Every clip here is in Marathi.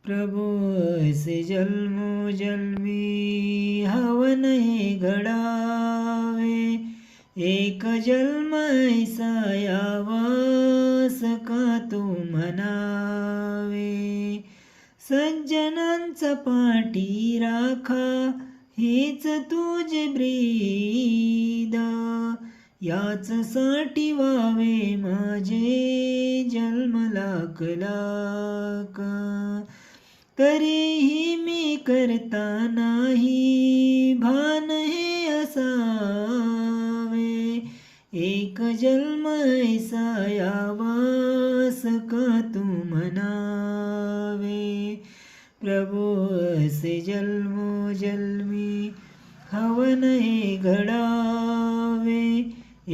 प्रभु ऐसे जन्मो जन्मी हवन हे घडावे, एक जन्म ऐसा यावास का तू म्हणावे. सज्जनांचा पाठी राखा हेच तुझे ब्रीद, याच साठी व्हावे माझे जन्म लाख लाख. तरीही मी करता नाही भान हे असावे, एक जन्म ऐसा यावास का तू म्हणावे. प्रभु ऐसे जन्मो जन्मी हवन हे घडावे,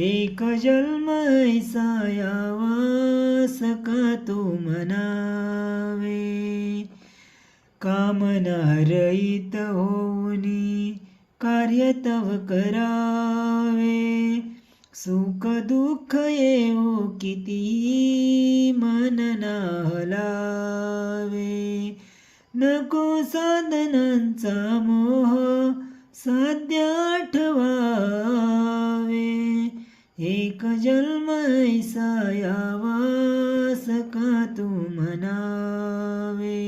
एक जन्म ऐसा यावास का तू म्हणावे. कामना रहित होऊनी कार्य तव करावे, सुख दुःख येवो किती मन ना हलावे. नको साधनांचा मोह साध्य आठवावे, एक जन्म ऐसा यावास का तू म्हणावे.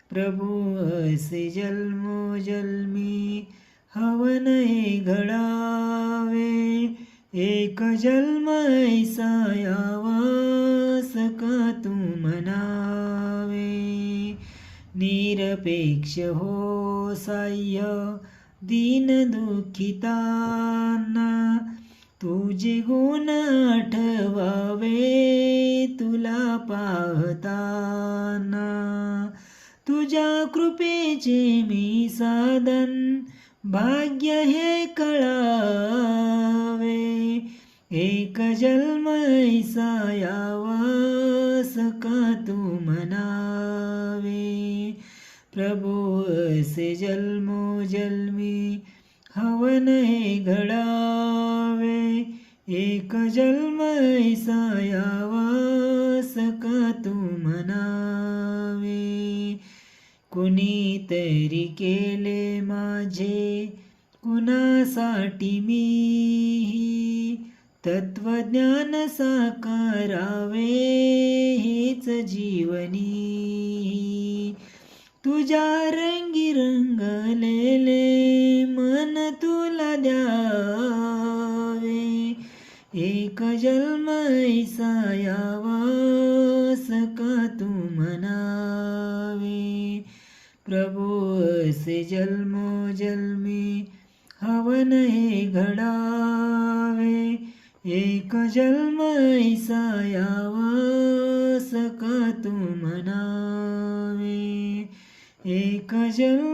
प्रभु ऐसे जन्मो जन्मी हवन हे घडावे, एक जन्म ऐसा यावास का तू म्हणावे. निरपेक्ष हो साह्य दीन दुःखितांना, तुझे गुण आठवावे तुला पाहताना. तुझ्या कृपेचे मी साधन भाग्य हे कळावे, एक जन्म ऐसा यावास का तू म्हणावे. प्रभु ऐसे जन्मो जन्मी हवन हे घडावे, एक जन्म ऐसा यावास का तू म्हणावे. कुणीतरी केले माझे कुणासाठी मी, तत्वज्ञान साकारावे हेच जीवनी. तुझ्या रंगी रंगलेले मन तुला द्यावे, एक जन्म ऐसा यावास का तू म्हणावे. प्रभु ऐसे जन्मो जन्मी हवन हे घडावे, एक जन्म ऐसा यावास का तू म्हणावे. एक जन्म